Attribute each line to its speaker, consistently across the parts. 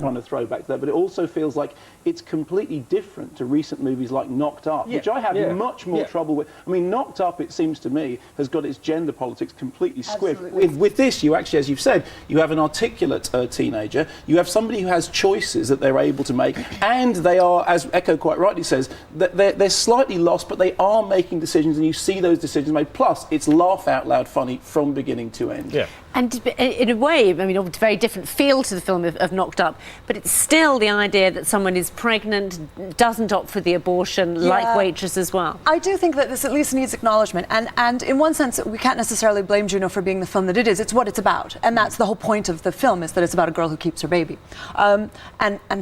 Speaker 1: kind of throwback there, but it also feels like it's completely different to recent movies like Knocked Up, which I have much more trouble with. I mean, Knocked Up, it seems to me, has got its gender politics completely squiffed. With this, you actually, as you've said, you have an articulate teenager, you have somebody who has choices that they're able to make, and they are, as Echo quite rightly says, that they're slightly lost, but they are making decisions, and you see those decisions made. Plus, it's laugh-out-loud funny from beginning to end.
Speaker 2: Yeah.
Speaker 3: And in a way, I mean, it's a very different feel to the film of Knocked Up, but it's still the idea that someone is pregnant, doesn't opt for the abortion, like Waitress as well.
Speaker 4: I do think that this at least needs acknowledgement, and in one sense, we can't necessarily blame Juno for being the film that it is. It's what it's about, and that's the whole point of the film, is that it's about a girl who keeps her baby, and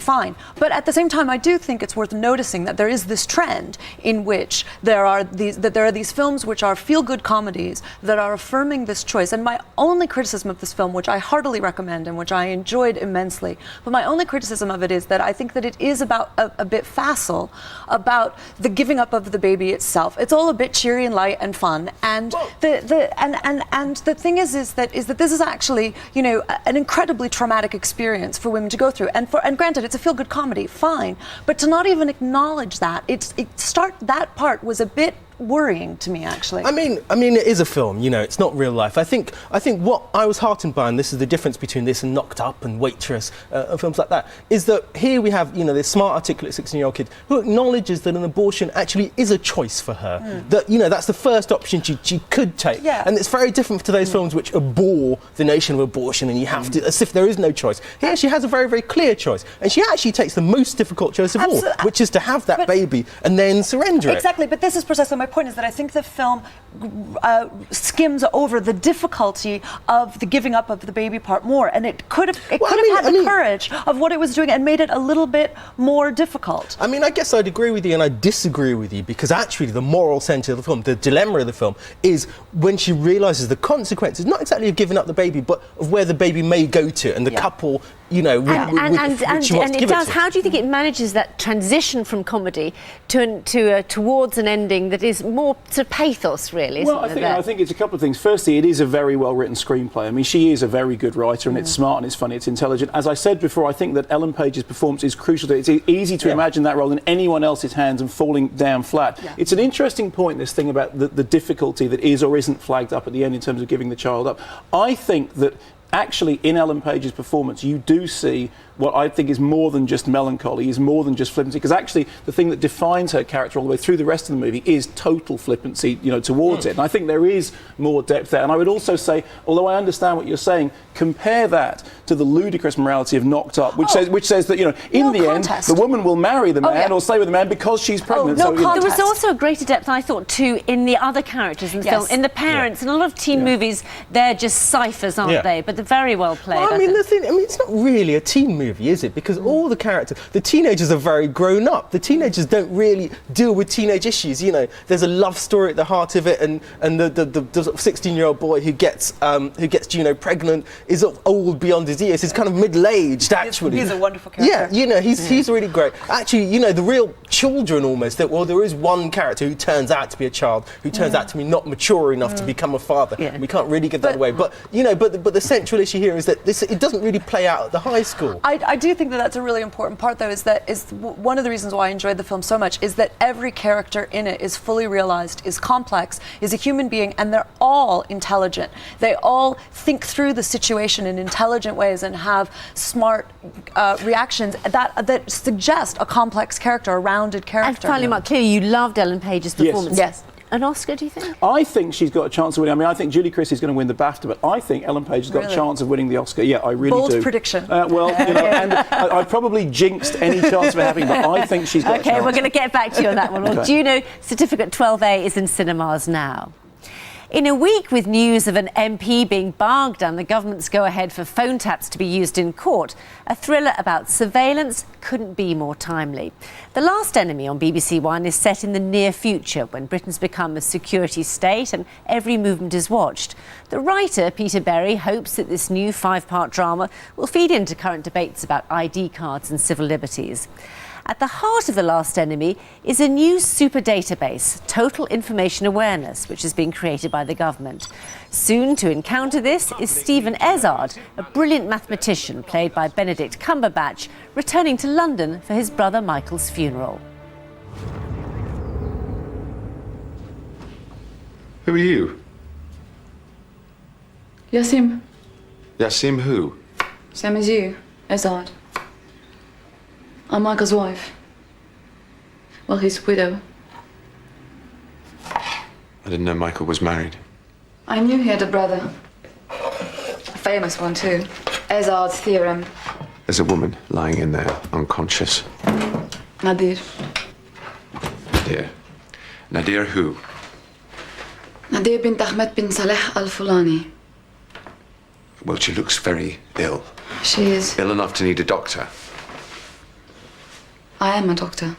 Speaker 4: fine. But at the same time, I do think it's worth noticing that there is this trend in which there are these films which are feel-good comedies that are affirming this choice, and my only criticism of this film, which I heartily recommend and which I enjoyed immensely, but my only criticism of it is that I think that it is about a bit facile about the giving up of the baby itself. It's all a bit cheery and light and fun, and the thing is that this is actually, you know, an incredibly traumatic experience for women to go through. And granted, it's a feel-good comedy, fine, but to not even acknowledge that, that part was a bit worrying to me, actually.
Speaker 2: I mean, it is a film, you know, it's not real life. I think what I was heartened by, and this is the difference between this and Knocked Up and Waitress, and films like that, is that here we have, you know, this smart, articulate 16-year-old kid who acknowledges that an abortion actually is a choice for her. That, you know, that's the first option she could take. And it's very different to those films which abhor the notion of abortion, and you have to, as if there is no choice. Here she has a very, very clear choice, and she actually takes the most difficult choice of all, which is to have that baby and then surrender it.
Speaker 4: Exactly, but this is precisely my point, is that I think the film skims over the difficulty of the giving up of the baby part more, and it could have had the courage of what it was doing and made it a little bit more difficult.
Speaker 2: I mean, I guess I'd agree with you, and I disagree with you, because actually the moral centre of the film, the dilemma of the film, is when she realises the consequences, not exactly of giving up the baby, but of where the baby may go to, and the couple, you know,
Speaker 3: How do you think it manages that transition from comedy towards an ending that is more sort of pathos, really?
Speaker 1: Well, I think it's a couple of things. Firstly, it is a very well written screenplay. I mean, she is a very good writer, and it's smart and it's funny, it's intelligent. As I said before, I think that Ellen Page's performance is crucial to it. It's easy to imagine that role in anyone else's hands and falling down flat. It's an interesting point, this thing about the difficulty that is or isn't flagged up at the end in terms of giving the child up. I think that actually, in Ellen Page's performance, you do see what I think is more than just melancholy, is more than just flippancy, because actually the thing that defines her character all the way through the rest of the movie is total flippancy, you know, towards it. And I think there is more depth there. And I would also say, although I understand what you're saying, compare that to the ludicrous morality of Knocked Up, which says that, you know, in the end, the woman will marry the man or stay with the man because she's pregnant.
Speaker 3: There was also a greater depth, I thought, too, in the other characters in the film, in the parents. In a lot of teen movies, they're just ciphers, aren't they? But they're very well played.
Speaker 2: Well, I mean, it's not really a teen movie, is it? Because all the characters, the teenagers are very grown up. The teenagers don't really deal with teenage issues. You know, there's a love story at the heart of it, and the 16-year-old boy who gets Juno pregnant is old beyond his years. He's kind of middle-aged, actually.
Speaker 4: He's a wonderful character.
Speaker 2: Yeah, you know, he's really great. Actually, you know, the real children almost. There is one character who turns out to be a child, who turns out to be not mature enough to become a father. We can't really give that away. But you know, but the central issue here is that it doesn't really play out at the high school.
Speaker 4: I do think that that's a really important part, though, is one of the reasons why I enjoyed the film so much is that every character in it is fully realized, is complex, is a human being, and they're all intelligent. They all think through the situation in intelligent ways and have smart reactions that suggest a complex character, a rounded character.
Speaker 3: And finally, Mark, clearly you loved Ellen Page's performance.
Speaker 4: Yes.
Speaker 3: An Oscar, do you think?
Speaker 1: I think she's got a chance of winning. I mean, I think Julie Christie's going to win the BAFTA, but I think Ellen Page has got a chance of winning the Oscar. Yeah, I really do.
Speaker 4: Bold prediction.
Speaker 1: Well, you know, and I probably jinxed any chance of it happening, but I think she's got a chance.
Speaker 3: Okay, we're going to get back to you on that one. Well, Juno Certificate 12A is in cinemas now. In a week with news of an MP being barged and the government's go-ahead for phone taps to be used in court, a thriller about surveillance couldn't be more timely. The Last Enemy on BBC One is set in the near future, when Britain's become a security state and every movement is watched. The writer, Peter Berry, hopes that this new 5-part drama will feed into current debates about ID cards and civil liberties. At the heart of The Last Enemy is a new super database, Total Information Awareness, which is being created by the government. Soon to encounter this is Stephen Ezard, a brilliant mathematician played by Benedict Cumberbatch, returning to London for his brother Michael's funeral.
Speaker 5: Who are you?
Speaker 6: Yassim,
Speaker 5: Yassim who?
Speaker 6: same as you, Ezard. I'm Michael's wife. Well, he's a widow.
Speaker 5: I didn't know Michael was married.
Speaker 6: I knew he had a brother. A famous one, too. Ezard's theorem.
Speaker 5: There's a woman lying in there, unconscious.
Speaker 6: Nadir.
Speaker 5: Nadir. Nadir who?
Speaker 6: Nadir bint Ahmed bin Saleh al-Fulani.
Speaker 5: Well, she looks very ill.
Speaker 6: She is.
Speaker 5: Ill enough to need a doctor.
Speaker 6: I am a doctor.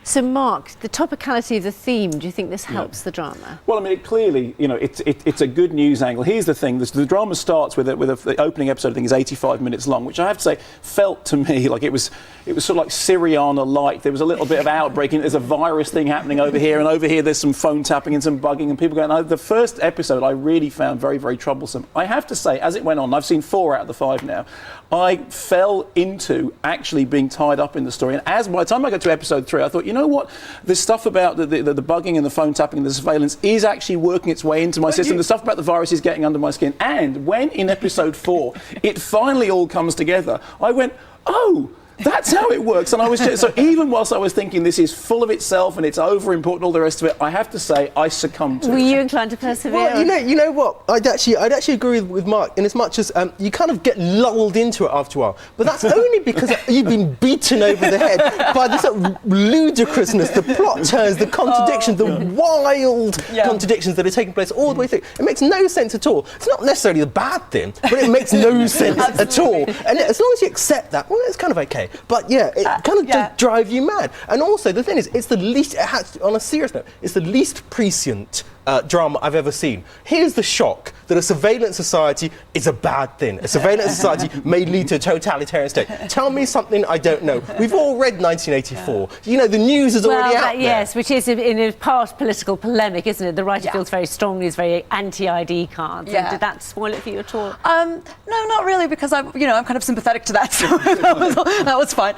Speaker 3: So, Mark, the topicality of the theme, do you think this helps the drama?
Speaker 1: Well, I mean, clearly, you know, it's a good news angle. Here's the thing: the drama starts with the opening episode. I think is 85 minutes long, which I have to say felt to me like it was sort of like Syriana-like. There was a little bit of outbreaking. There's a virus thing happening over here, and over here there's some phone tapping and some bugging, and people going. The first episode I really found very, very troublesome. I have to say, as it went on, I've seen 4 out of the 5 now. I fell into actually being tied up in the story, and by the time I got to episode 3, I thought, you know what, this stuff about the bugging and the phone tapping and the surveillance is actually working its way into my system. The stuff about the virus is getting under my skin. And when in episode 4 it finally all comes together, I went, oh, that's how it works. And I was so even whilst I was thinking this is full of itself and it's over important, all the rest of it, I have to say I succumbed to it.
Speaker 3: Were you inclined to persevere?
Speaker 2: Well, you know what? I'd actually agree with Mark in as much as you kind of get lulled into it after a while. But that's only because you've been beaten over the head by this ludicrousness, the plot turns, the contradictions, the wild contradictions that are taking place all the way through. It makes no sense at all. It's not necessarily a bad thing, but it makes no sense at all. And as long as you accept that, well, it's kind of okay. But yeah, it kind of just drives you mad. And also, the thing is, it's the least, on a serious note, it's the least prescient drama I've ever seen. Here's the shock that a surveillance society is a bad thing. A surveillance society may lead to a totalitarian state. Tell me something I don't know. We've all read 1984. You know, the news is already out there.
Speaker 3: Yes, which is in a part political polemic, isn't it? The writer feels very strongly, is very anti-ID cards.
Speaker 4: Yeah.
Speaker 3: Did that spoil it for you at all?
Speaker 4: No, not really, because I'm kind of sympathetic to that, so that was fine.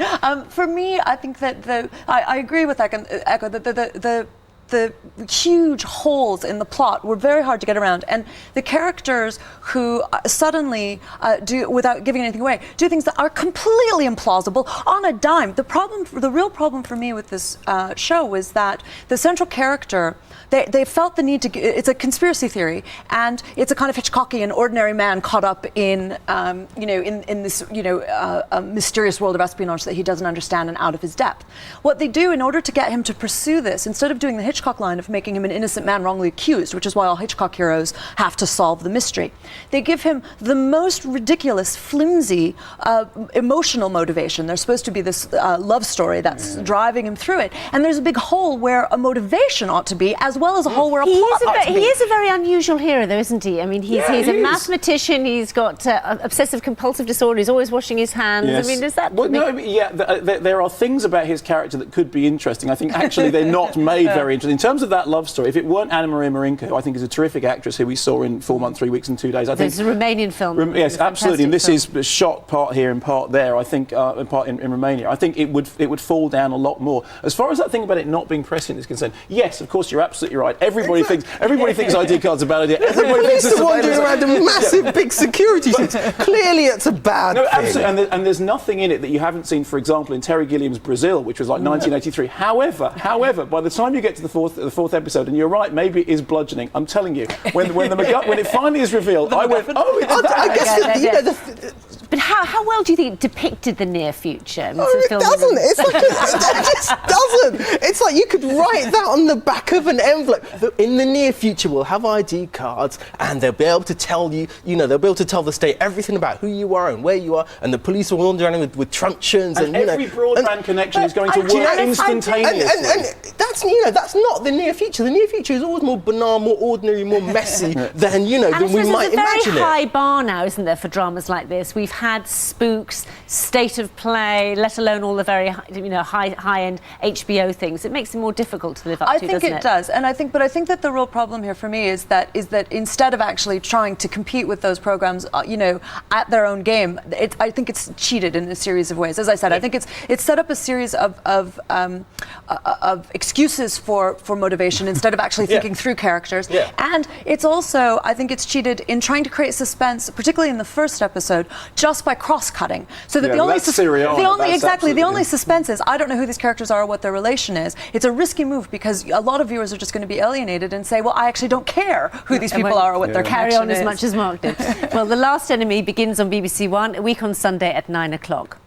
Speaker 4: For me, I think that I agree with Echo that the huge holes in the plot were very hard to get around, and the characters who suddenly do, without giving anything away, do things that are completely implausible on a dime. The real problem for me with this show was that the central character, they felt the need to. It's a conspiracy theory, and it's a kind of Hitchcockian ordinary man caught up in in this a mysterious world of espionage that he doesn't understand and out of his depth. What they do in order to get him to pursue this, instead of doing the Hitchcock line of making him an innocent man wrongly accused, which is why all Hitchcock heroes have to solve the mystery, they give him the most ridiculous, flimsy, emotional motivation. There's supposed to be this love story that's driving him through it, and there's a big hole where a motivation ought to be, as well as a hole where a plot ought to be.
Speaker 3: He is a very unusual hero, though, isn't he? I mean, he's a mathematician. He's got obsessive compulsive disorder. He's always washing his hands.
Speaker 1: Yes.
Speaker 3: I mean, does that?
Speaker 1: Well, there are things about his character that could be interesting. I think actually they're not made very interesting. In terms of that love story, if it weren't Anna Maria Marinko, who I think is a terrific actress who we saw in 4 months, 3 weeks and 2 days, I think
Speaker 3: it's a Romanian film.
Speaker 1: Yes, absolutely. And this is shot part here and part there. I think part in Romania. I think it would fall down a lot more. As far as that thing about it not being prescient is concerned, yes, of course, you're absolutely right. Everybody thinks ID cards are a bad idea. Everybody thinks it's
Speaker 2: wandering around in massive big security suits. Clearly, it's a bad thing.
Speaker 1: Absolutely. And there's nothing in it that you haven't seen, for example, in Terry Gilliam's Brazil, which was like 1983. However, by the time you get to the fourth episode, and you're right, maybe it is bludgeoning. I'm telling you, when it finally is revealed, I went, oh, it's that.
Speaker 2: I guess
Speaker 3: but how well do you think it depicted the near future?
Speaker 2: It doesn't. It's like it just doesn't. It's like you could write that on the back of an envelope. In the near future, we'll have ID cards, and they'll be able to tell you. They'll be able to tell the state everything about who you are and where you are, and the police will wander around with truncheons
Speaker 1: and every broadband connection is going to work instantaneously.
Speaker 2: And that's not the near future. The near future is always more banal, more ordinary, more messy than we might imagine.
Speaker 3: There's a very high bar now, isn't there, for dramas like this? We've had spooks, state of play, let alone all the very high-end HBO things. It makes it more difficult to live up to, doesn't it?
Speaker 4: I think it does, and I think that the real problem here for me is that instead of actually trying to compete with those programs, at their own game, I think it's cheated in a series of ways. As I said, I think it's set up a series of excuses for motivation instead of actually thinking through characters. Yeah. And it's also, I think it's cheated in trying to create suspense, particularly in the first episode, just by cross-cutting. So that the only suspense is, I don't know who these characters are or what their relation is. It's a risky move because a lot of viewers are just going to be alienated and say, well, I actually don't care who these people are or what their
Speaker 3: carry
Speaker 4: connection
Speaker 3: on
Speaker 4: is.
Speaker 3: As much as Mark did. Well, The Last Enemy begins on BBC One, a week on Sunday at 9 o'clock.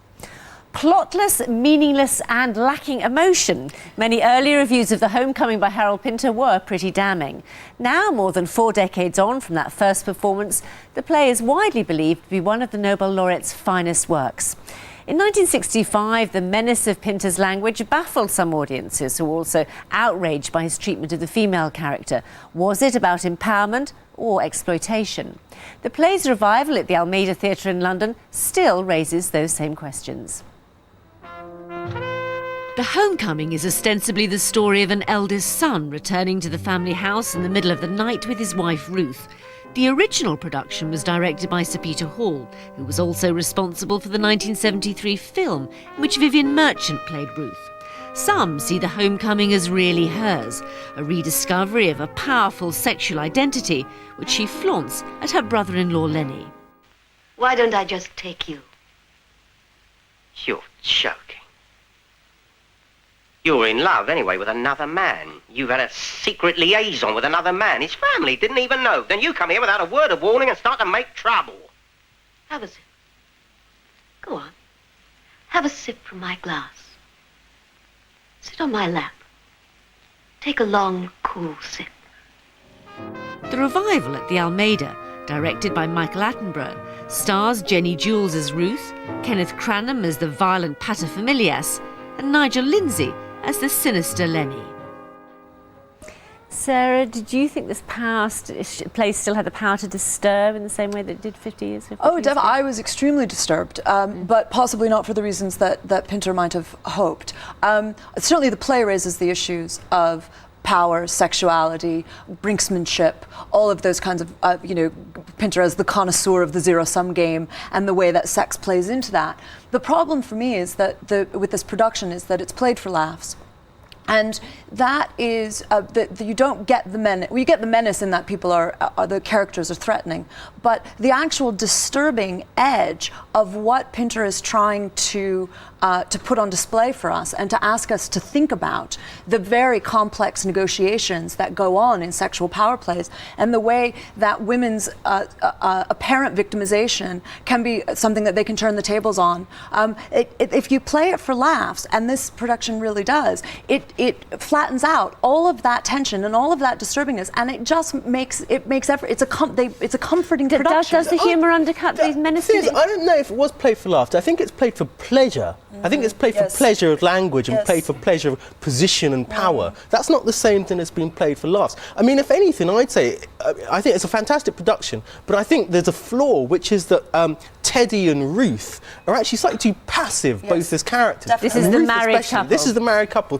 Speaker 3: Plotless, meaningless and lacking emotion. Many early reviews of The Homecoming by Harold Pinter were pretty damning. Now, more than 4 decades on from that first performance, the play is widely believed to be one of the Nobel laureate's finest works. In 1965, the menace of Pinter's language baffled some audiences who were also outraged by his treatment of the female character. Was it about empowerment or exploitation? The play's revival at the Almeida Theatre in London still raises those same questions. The Homecoming is ostensibly the story of an eldest son returning to the family house in the middle of the night with his wife Ruth. The original production was directed by Sir Peter Hall, who was also responsible for the 1973 film in which Vivian Merchant played Ruth. Some see The Homecoming as really hers, a rediscovery of a powerful sexual identity which she flaunts at her brother-in-law Lenny.
Speaker 7: Why don't I just take you?
Speaker 8: You're joking. You're in love anyway with another man. You've had a secret liaison with another man. His family didn't even know. Then you come here without a word of warning and start to make trouble.
Speaker 7: Have a sip. Go on. Have a sip from my glass. Sit on my lap. Take a long, cool sip.
Speaker 3: The revival at the Almeida, directed by Michael Attenborough, stars Jenny Jules as Ruth, Kenneth Cranham as the violent paterfamilias, and Nigel Lindsay as the sinister Lenny. Sarah, did you think this play still had the power to disturb in the same way that it did 50 years ago?
Speaker 4: Oh, definitely. I was extremely disturbed, but possibly not for the reasons that Pinter might have hoped. Certainly the play raises the issues of power, sexuality, brinksmanship, all of those kinds of, Pinter as the connoisseur of the zero-sum game and the way that sex plays into that. The problem for me is that with this production is that it's played for laughs. And that is you don't get the menace. Well, you get the menace in that people are the characters are threatening, but the actual disturbing edge of what Pinter is trying to put on display for us and to ask us to think about the very complex negotiations that go on in sexual power plays and the way that women's apparent victimization can be something that they can turn the tables on. If you play it for laughs, and this production really does, it flattens out all of that tension and all of that disturbingness, and it just makes effort. It's a comforting production.
Speaker 3: Does the humour undercut these menaces?
Speaker 2: I don't know if it was played for laughter. I think it's played for pleasure. I think it's played for pleasure of language and played for pleasure of position and power. That's not the same thing as being played for laughs. I mean, if anything, I'd say I think it's a fantastic production, but I think there's a flaw, which is that Teddy and Ruth are actually slightly too passive, both as characters.
Speaker 3: Definitely. This is the married couple.
Speaker 2: This is the married couple.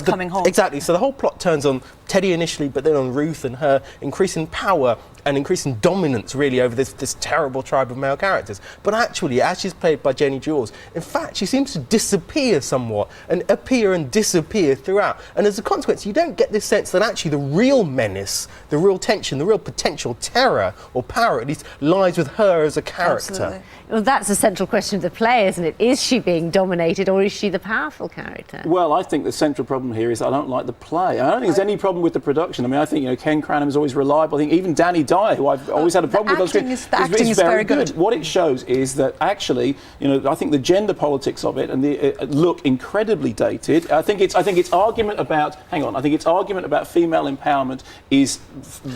Speaker 4: Coming home.
Speaker 2: Exactly. So the whole plot turns on Teddy initially, but then on Ruth and her increasing power and increasing dominance, really, over this terrible tribe of male characters. But actually, as she's played by Jenny Jules, in fact, she seems to disappear somewhat and appear and disappear throughout. And as a consequence, you don't get this sense that actually the real menace, the real tension, the real potential terror or power, at least, lies with her as a character.
Speaker 4: Absolutely.
Speaker 3: Well, that's a central question of the play, isn't it? Is she being dominated or is she the powerful character?
Speaker 1: Well, I think the central problem here is I don't like the play. I don't think there's any problem with the production. I mean, I think Ken Cranham is always reliable. I think even Danny Dyer, who I've always had a problem with on screen,
Speaker 4: the acting is very good.
Speaker 1: What it shows is that actually, I think the gender politics of it and the look incredibly dated. I think its argument about female empowerment is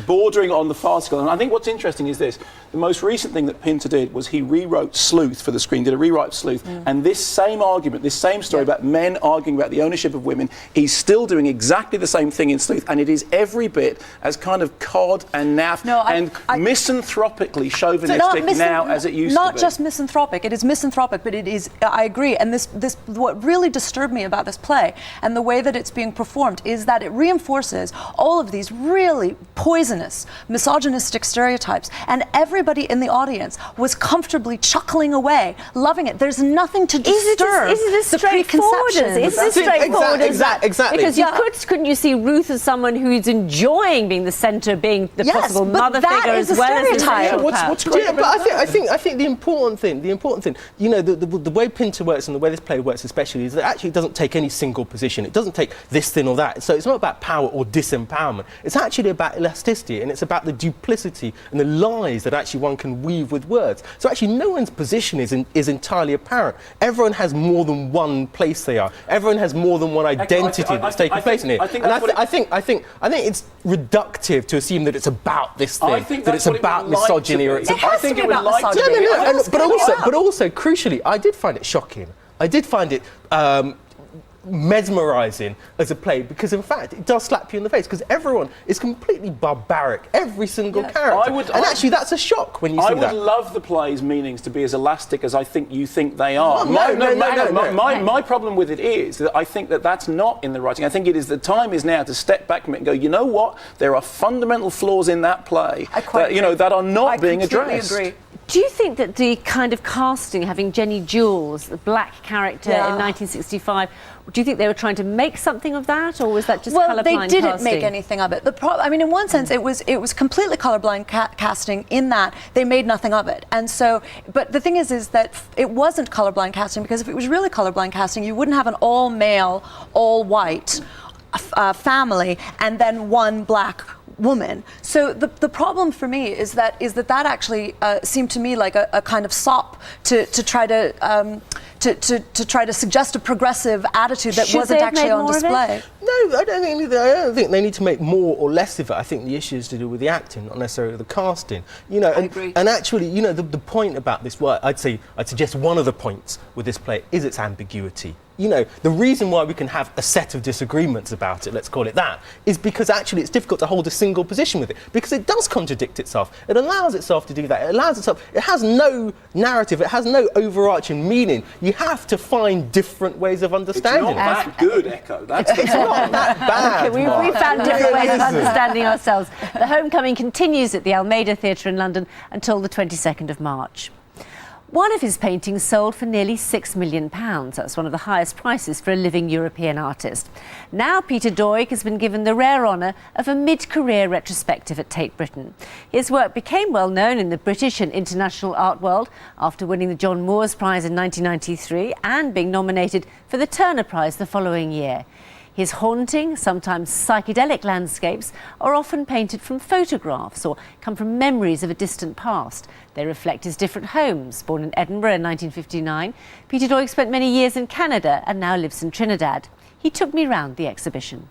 Speaker 1: bordering on the farcical. And I think what's interesting is this: the most recent thing that Pinter did was he rewrote rewrote Sleuth for the screen, did a rewrite of Sleuth, and this same argument, this same story about men arguing about the ownership of women, he's still doing exactly the same thing in Sleuth, and it is every bit as kind of cod and naff and misanthropically chauvinistic now as it used to be.
Speaker 4: Not just misanthropic, it is misanthropic, but it is, I agree, and this what really disturbed me about this play and the way that it's being performed is that it reinforces all of these really poisonous, misogynistic stereotypes, and everybody in the audience was comfortably chuckling away, loving it. There's nothing to disturb the preconceptions.
Speaker 3: Is it straightforward as that?
Speaker 2: Exactly.
Speaker 3: Because couldn't you see Ruth as someone who's enjoying being the centre, being the possible mother figure as well as the sexual power?
Speaker 1: What's great
Speaker 2: but I think the important thing, you know, the way Pinter works and the way this play works especially is that actually it doesn't take any single position. It doesn't take this thing or that. So it's not about power or disempowerment. It's actually about elasticity, and it's about the duplicity and the lies that actually one can weave with words. So actually no one's position is entirely apparent. Everyone has more than one place they are. Everyone has more than one identity that's taking place in here. I think it's reductive to assume that it's about this thing, that it's about misogyny or it's
Speaker 1: I think it would like to be.
Speaker 2: But also, crucially, I did find it shocking. I did find it mesmerising as a play because, in fact, it does slap you in the face because everyone is completely barbaric, every single character. Actually, that's a shock when you see that.
Speaker 1: I would love the play's meanings to be as elastic as I think you think they are. My problem with it is that I think that that's not in the writing. I think it is the time is now to step back from it and go, you know what? There are fundamental flaws in that play that are not being addressed.
Speaker 4: Agree.
Speaker 3: Do you think that the kind of casting, having Jenny Jules, the black character in 1965, do you think they were trying to make something of that, or was that just colourblind casting?
Speaker 4: Well, they didn't make anything of it. I mean, in one sense, it was completely colourblind casting in that they made nothing of it. And so, but the thing is that it wasn't colourblind casting, because if it was really colourblind casting, you wouldn't have an all-male, all-white family and then one black woman. So the problem for me is that actually seemed to me like a kind of sop to try to try to suggest a progressive attitude that wasn't actually on display.
Speaker 2: No, I don't think they need to make more or less of it. I think the issue is to do with the acting, not necessarily the casting. You know, and actually, you know, the point about this work, I'd suggest one of the points with this play is its ambiguity. You know, the reason why we can have a set of disagreements about it, let's call it that, is because actually it's difficult to hold a single position with it, because it does contradict itself. It allows itself to do that. It has no narrative, it has no overarching meaning. You have to find different ways of understanding
Speaker 1: it. It's not that good, Echo. It's
Speaker 2: not that bad.
Speaker 3: Okay, we found different ways of understanding ourselves. The Homecoming continues at the Almeida Theatre in London until the 22nd of March. One of his paintings sold for nearly £6 million. That's one of the highest prices for a living European artist. Now Peter Doig has been given the rare honour of a mid-career retrospective at Tate Britain. His work became well known in the British and international art world after winning the John Moores Prize in 1993 and being nominated for the Turner Prize the following year. His haunting, sometimes psychedelic landscapes are often painted from photographs or come from memories of a distant past. They reflect his different homes. Born in Edinburgh in 1959, Peter Doig spent many years in Canada and now lives in Trinidad. He took me round the exhibition.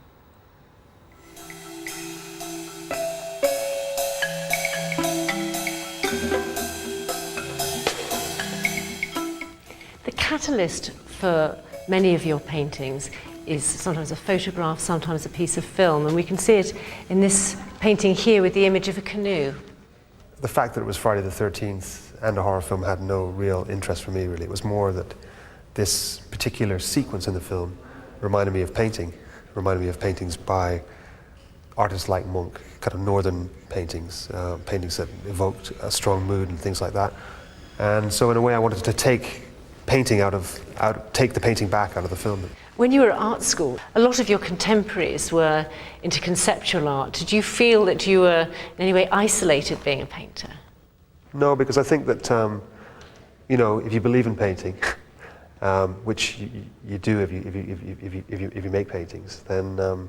Speaker 3: The catalyst for many of your paintings is sometimes a photograph, sometimes a piece of film, and we can see it in this painting here with the image of a canoe.
Speaker 9: The fact that it was Friday the 13th and a horror film had no real interest for me, really. It was more that this particular sequence in the film reminded me of painting, reminded me of paintings by artists like Munch, kind of northern paintings, paintings that evoked a strong mood and things like that. And so in a way I wanted to take painting take the painting back out of the film.
Speaker 3: When you were at art school, a lot of your contemporaries were into conceptual art. Did you feel that you were in any way isolated being a painter?
Speaker 9: No, because I think that, you know, if you believe in painting, which you do if you make paintings, then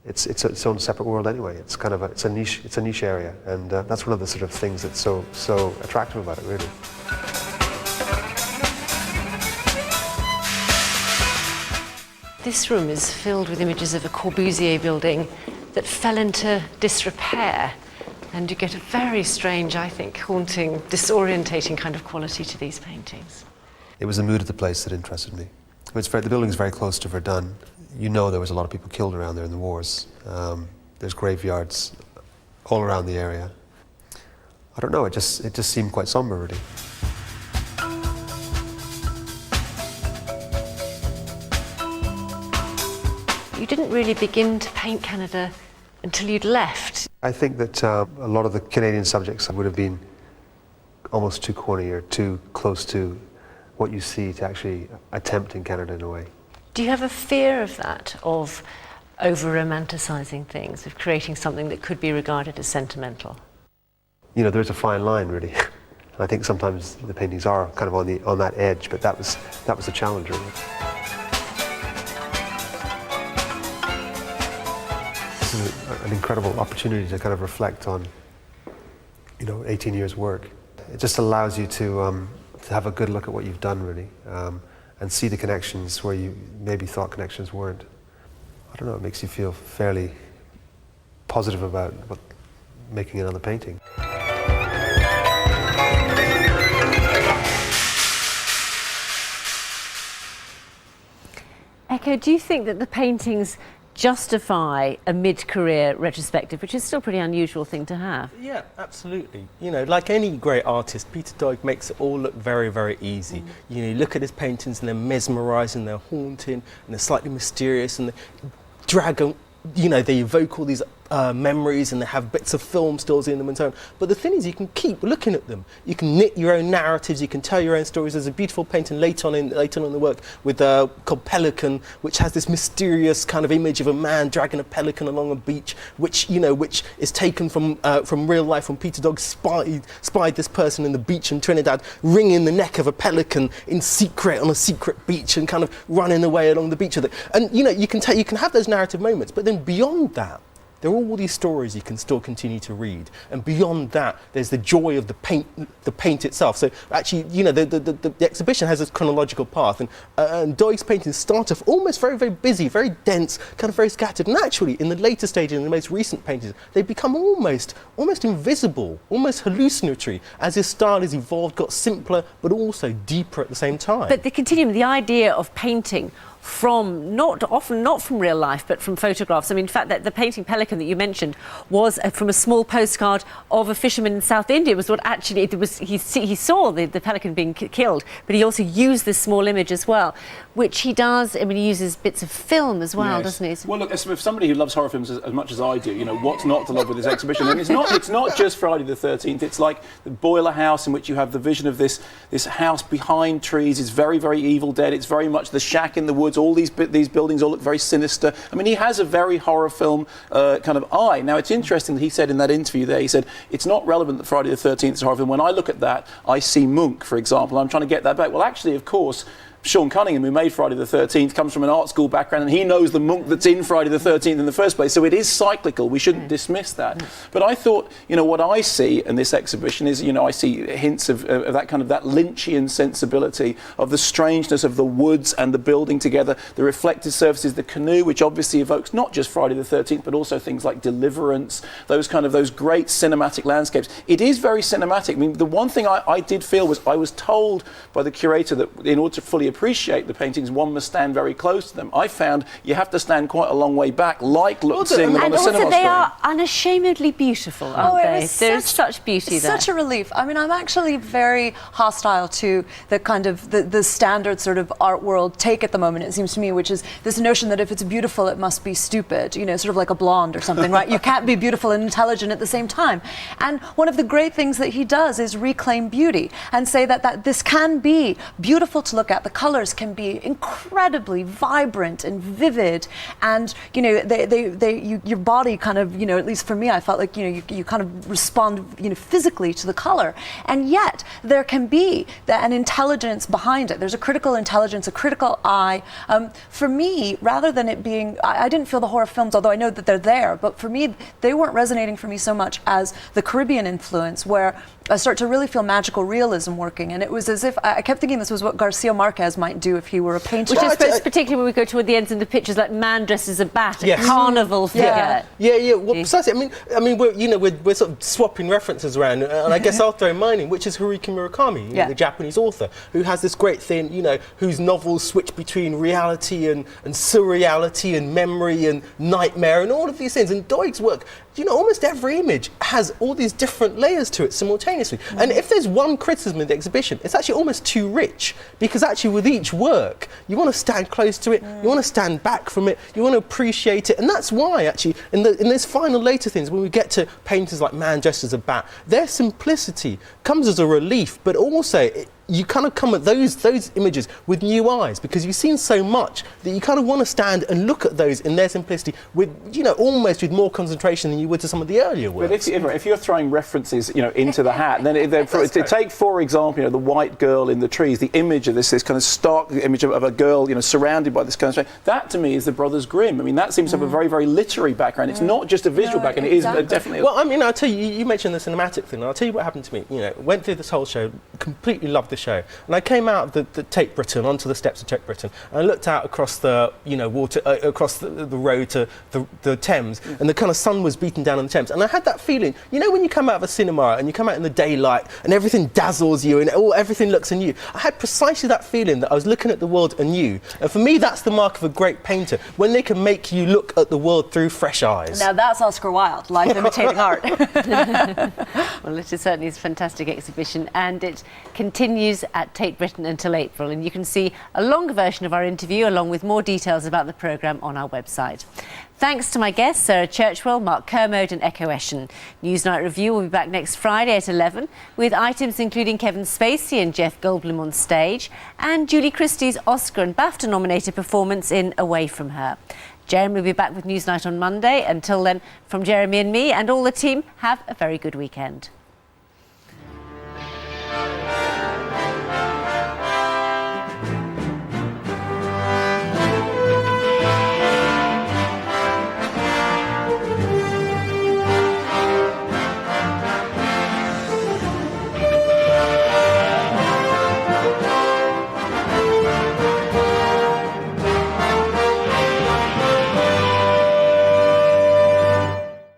Speaker 9: it's its own separate world anyway. It's kind of it's a niche area, and that's one of the sort of things that's so attractive about it, really.
Speaker 3: This room is filled with images of a Corbusier building that fell into disrepair. And you get a very strange, I think, haunting, disorientating kind of quality to these paintings.
Speaker 9: It was the mood of the place that interested me. The building's very close to Verdun. You know there was a lot of people killed around there in the wars. There's graveyards all around the area. I don't know, it just seemed quite somber, really.
Speaker 3: You didn't really begin to paint Canada until you'd left.
Speaker 9: I think that a lot of the Canadian subjects would have been almost too corny or too close to what you see to actually attempt in Canada in a way.
Speaker 3: Do you have a fear of that, of over-romanticising things, of creating something that could be regarded as sentimental?
Speaker 9: You know, there's a fine line, really. And I think sometimes the paintings are kind of on that edge, but that was the challenge, really. This is an incredible opportunity to kind of reflect on, 18 years' work. It just allows you to have a good look at what you've done, really, and see the connections where you maybe thought connections weren't. I don't know, it makes you feel fairly positive about making another painting.
Speaker 3: Echo, do you think that the paintings justify a mid-career retrospective, which is still a pretty unusual thing to have?
Speaker 2: Yeah, absolutely. Like any great artist, Peter Doig makes it all look very, very easy. You look at his paintings and they're mesmerising, they're haunting, and they're slightly mysterious, and they drag on, they evoke all these memories, and they have bits of film stills in them and so on. But the thing is, you can keep looking at them. You can knit your own narratives, you can tell your own stories. There's a beautiful painting later on in the work with called Pelican, which has this mysterious kind of image of a man dragging a pelican along a beach, which is taken from real life, when Peter Doig spied this person in the beach in Trinidad wringing the neck of a pelican in secret on a secret beach and kind of running away along the beach with it. And you can have those narrative moments, but then beyond that, there are all these stories you can still continue to read, and beyond that, there's the joy of the paint itself. So actually, the exhibition has this chronological path, and Doig's paintings start off almost very, very busy, very dense, kind of very scattered. And actually, in the later stages, in the most recent paintings, they become almost invisible, almost hallucinatory, as his style has evolved, got simpler, but also deeper at the same time.
Speaker 3: But the continuum, the idea of painting from not from real life, but from photographs. I mean, in fact, that the painting Pelican that you mentioned was from a small postcard of a fisherman in South India. Was what actually it was. He saw the pelican being killed, but he also used this small image as well, which he does. I mean, he uses bits of film as well, doesn't he?
Speaker 1: Well, look, as somebody who loves horror films as much as I do, what's not to love with this exhibition? And it's not just Friday the 13th. It's like the boiler house, in which you have the vision of this house behind trees. It's very, very Evil Dead. It's very much the shack in the woods. All these buildings all look very sinister. I mean, he has a very horror film kind of eye. Now, it's interesting that he said in that interview there, he said, it's not relevant that Friday the 13th is a horror film. When I look at that, I see Munch, for example. I'm trying to get that back. Well, actually, of course, Sean Cunningham, who made Friday the 13th, comes from an art school background, and he knows the Munch that's in Friday the 13th in the first place. So it is cyclical. We shouldn't dismiss that. But I thought, what I see in this exhibition is, I see hints of that kind of that Lynchian sensibility, of the strangeness of the woods and the building together, the reflected surfaces, the canoe, which obviously evokes not just Friday the 13th, but also things like Deliverance, those great cinematic landscapes. It is very cinematic. I mean, the one thing I did feel was I was told by the curator that in order to fully appreciate the paintings, one must stand very close to them. I found you have to stand quite a long way back, like seeing them on a cinema screen.
Speaker 3: And also they are unashamedly beautiful, aren't they? There's such beauty there.
Speaker 4: Such a relief. I mean, I'm actually very hostile to the kind of the standard sort of art world take at the moment, it seems to me, which is this notion that if it's beautiful, it must be stupid, sort of like a blonde or something, right? You can't be beautiful and intelligent at the same time. And one of the great things that he does is reclaim beauty and say that this can be beautiful to look at. The colors can be incredibly vibrant and vivid, and your body kind of, at least for me, I felt like you kind of respond physically to the color, and yet there can be an intelligence behind it. There's a critical intelligence, a critical eye. For me, rather than it being, I didn't feel the horror films, although I know that they're there, but for me they weren't resonating for me so much as the Caribbean influence, where start to really feel magical realism working. And it was as if I kept thinking this was what Garcia Marquez might do if he were a painter.
Speaker 3: Which I suppose, particularly when we go toward the ends of the pictures, like man dressed as a bat, a carnival figure.
Speaker 2: Yeah. Well, precisely. I mean, we're sort of swapping references around, and I guess I'll throw mine in, which is Haruki Murakami, the Japanese author, who has this great thing, whose novels switch between reality and surreality and memory and nightmare and all of these things. And Doig's work, almost every image has all these different layers to it simultaneously. And if there's one criticism of the exhibition, it's actually almost too rich, because actually with each work, you want to stand close to it, you want to stand back from it, you want to appreciate it. And that's why, actually, in these final later things, when we get to painters like Man Dressed as a Bat, their simplicity comes as a relief, but also you kind of come at those images with new eyes, because you've seen so much that you kind of want to stand and look at those in their simplicity with, almost with more concentration than you would to some of the earlier works.
Speaker 1: But if you're throwing references, into the hat, then take, for example, the white girl in the trees, the image of this kind of stark image of a girl, surrounded by this kind of that to me is the Brothers Grimm. I mean, that seems to have a very, very literary background. It's not just a visual background.
Speaker 4: Exactly.
Speaker 1: It is definitely.
Speaker 2: Well, I mean, I'll tell you, you mentioned the cinematic thing, and I'll tell you what happened to me. Went through this whole show, completely loved the show, and I came out of the Tate Britain onto the steps of Tate Britain, and I looked out across the water across the road to the Thames, and the kind of sun was beating down on the Thames, and I had that feeling, when you come out of a cinema and you come out in the daylight and everything dazzles you and everything looks anew. I had precisely that feeling that I was looking at the world anew, and for me that's the mark of a great painter, when they can make you look at the world through fresh eyes.
Speaker 4: Now that's Oscar Wilde, life imitating art.
Speaker 3: Well, it is certainly a fantastic exhibition, and it continues at Tate Britain until April, and you can see a longer version of our interview along with more details about the programme on our website. Thanks to my guests, Sarah Churchwell, Mark Kermode and Echo Eschen. Newsnight Review will be back next Friday at 11 with items including Kevin Spacey and Jeff Goldblum on stage, and Julie Christie's Oscar and BAFTA nominated performance in Away From Her. Jeremy will be back with Newsnight on Monday. Until then, from Jeremy and me and all the team, have a very good weekend.